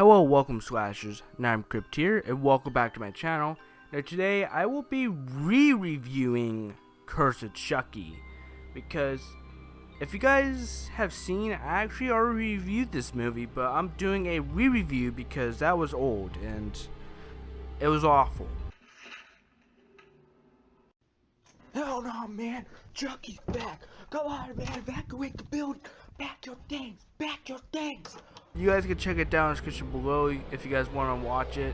Hello, welcome slashers. Now I'm Crypt here, and welcome back to my channel. Now today I will be re-reviewing Cursed Chucky, because if you guys have seen, I actually already reviewed this movie, but I'm doing a re-review because that was old and it was awful. Hell no, man! Chucky's back! Come on, man! Evacuate the building! Back your things! Back your things! You guys can check it down in the description below if you guys want to watch it.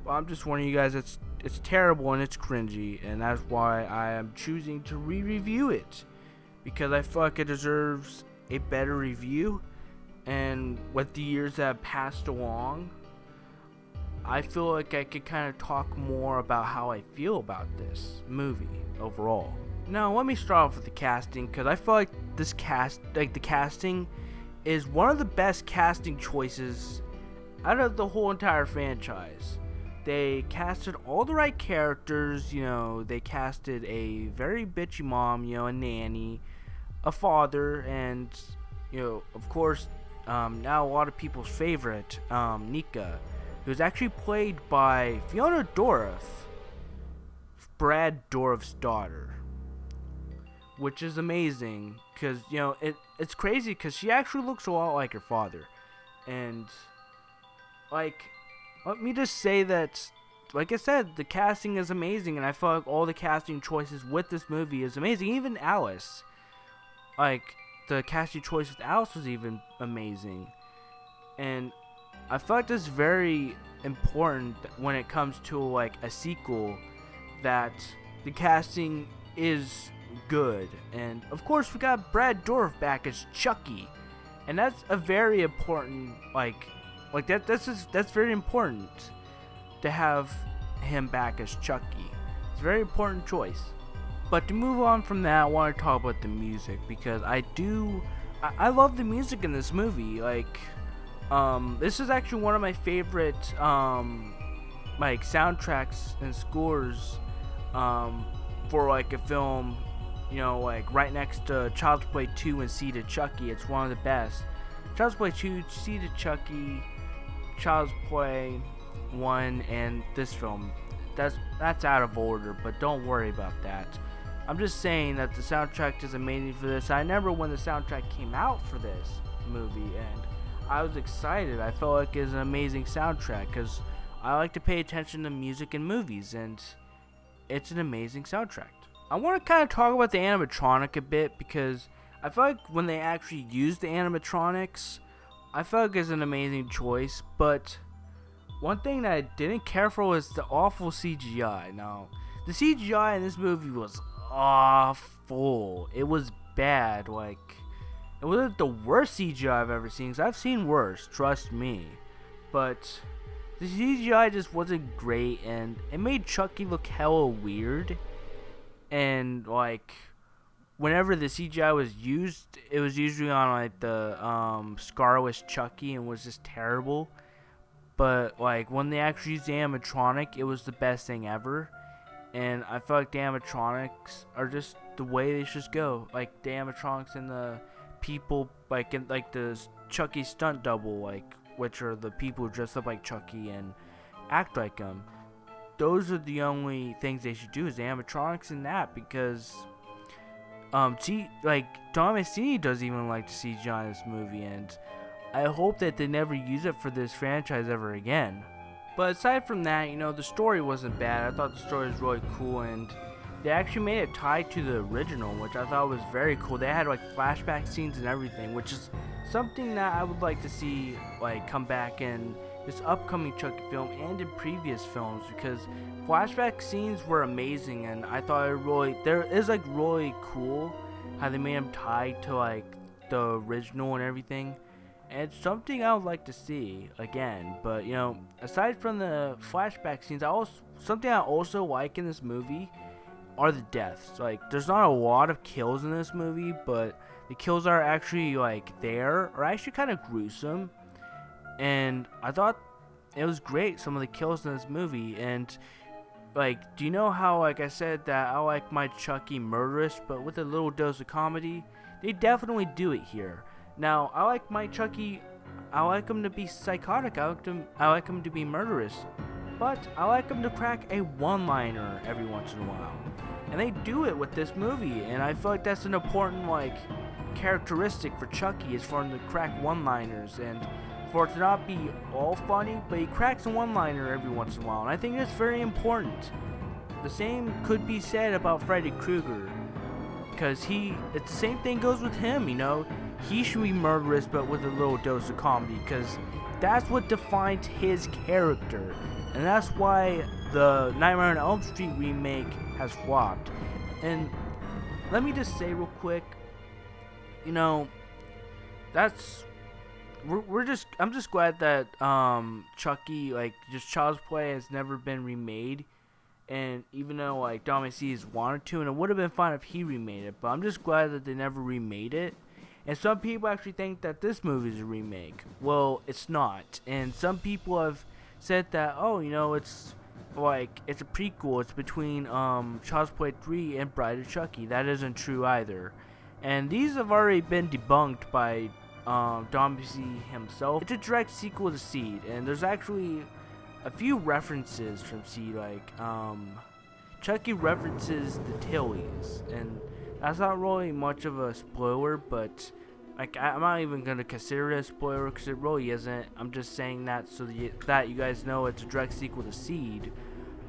But I'm just warning you guys, it's terrible and it's cringy, and that's why I am choosing to re-review it, because I feel like it deserves a better review. And with the years that have passed along, I feel like I could kind of talk more about how I feel about this movie overall. Now let me start off with the casting, because I feel like the casting is one of the best casting choices out of the whole entire franchise. They casted all the right characters. They casted a very bitchy mom, a nanny, a father, and of course, now a lot of people's favorite, Nika, who's actually played by Fiona Dourif, Brad Dourif's daughter, which is amazing, because it's crazy because she actually looks a lot like her father. And let me just say that, like I said, the casting is amazing, and I feel like all the casting choices with this movie is amazing. Even Alice, the casting choice with Alice was even amazing. And I feel like this is very important when it comes to a sequel, that the casting is good. And of course we got Brad Dourif back as Chucky, and that's a very important that's very important to have him back as Chucky. It's a very important choice. But to move on from that, I want to talk about the music, because I love the music in this movie. This is actually one of my favorite soundtracks and scores for a film, right next to Child's Play 2 and Seed of Chucky. It's one of the best. Child's Play 2, Seed of Chucky, Child's Play 1, and this film. That's out of order, but don't worry about that. I'm just saying that the soundtrack is amazing for this. I remember when the soundtrack came out for this movie, and I was excited. I felt like it was an amazing soundtrack, because I like to pay attention to music in movies, and it's an amazing soundtrack. I want to kind of talk about the animatronic a bit, because I feel like when they actually used the animatronics, I felt like it's an amazing choice. But one thing that I didn't care for was the awful CGI. Now, the CGI in this movie was awful. It was bad. It wasn't the worst CGI I've ever seen, because I've seen worse, trust me. But the CGI just wasn't great, and it made Chucky look hella weird. And whenever the CGI was used, it was usually on the Scarless Chucky, and was just terrible. But when they actually used the animatronic, it was the best thing ever. And I feel like the animatronics are just the way they should go. The animatronics and the people, in the Chucky stunt double, which are the people who dress up like Chucky and act like him. Those are the only things they should do, is the animatronics in that, because Tom Mancini doesn't even like the CGI in this movie, and I hope that they never use it for this franchise ever again. But aside from that, the story wasn't bad. I thought the story was really cool, and they actually made it tied to the original, which I thought was very cool. They had flashback scenes and everything, which is something that I would like to see come back in this upcoming Chucky film and in previous films, because flashback scenes were amazing, and I thought it is really cool how they made them tied to the original and everything. And it's something I would like to see again. But aside from the flashback scenes, something I also like in this movie are the deaths. There's not a lot of kills in this movie, but the kills are actually are actually kind of gruesome. And I thought it was great, some of the kills in this movie. And do you know how I said that I like my Chucky murderous but with a little dose of comedy? They definitely do it here. Now, I like my Chucky I like him to be psychotic. I like him to be murderous. But I like him to crack a one-liner every once in a while. And they do it with this movie, and I feel like that's an important, like, characteristic for Chucky, is for him to crack one-liners, and for it to not be all funny, but he cracks a one-liner every once in a while, and I think that's very important. The same could be said about Freddy Krueger, because it's the same thing goes with him, you know. He should be murderous, but with a little dose of comedy, because that's what defines his character, and that's why the Nightmare on Elm Street remake has flopped. And let me just say real quick, you know, I'm just glad that Chucky, like, just Child's Play has never been remade. And even though, like, Dominic has wanted to, and it would have been fine if he remade it, but I'm just glad that they never remade it. And some people actually think that this movie is a remake. Well, it's not. And some people have said that, oh, you know, it's like, it's a prequel. It's between Child's Play 3 and Bride of Chucky. That isn't true either. And these have already been debunked by Dominic himself. It's a direct sequel to Seed, and there's actually a few references from Seed, like Chucky references the Tillies, and that's not really much of a spoiler, but like, I'm not even gonna consider it a spoiler because it really isn't. I'm just saying that so that you guys know it's a direct sequel to Seed,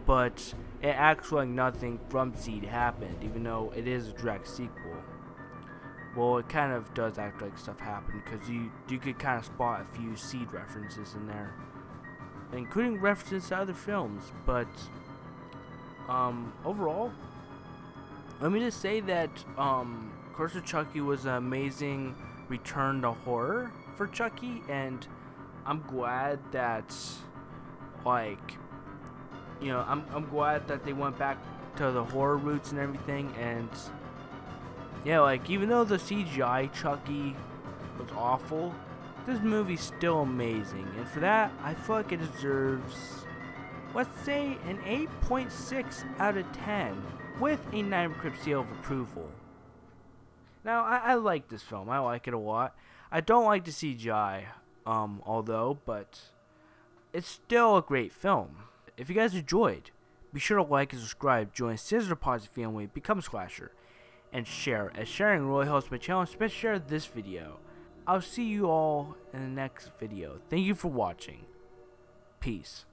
but it acts like nothing from Seed happened, even though it is a direct sequel. Well, it kind of does act like stuff happened, because you could kind of spot a few Seed references in there, including references to other films. But overall, let me just say that Curse of Chucky was an amazing return to horror for Chucky, and I'm glad that, like, you know, I'm glad that they went back to the horror roots and everything. And yeah, like, even though the CGI Chucky was awful, this movie's still amazing, and for that, I feel like it deserves, let's say, an 8.6 out of 10, with a 9 Crypt seal of approval. Now, I like this film. I like it a lot. I don't like the CGI, although, but it's still a great film. If you guys enjoyed, be sure to like and subscribe, join Scissor Posse family, become a slasher, and share, as sharing really helps my channel, especially share this video. I'll see you all in the next video. Thank you for watching. Peace.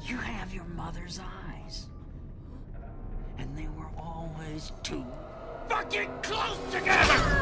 You have your mother's eyes. And they were always too fucking close together!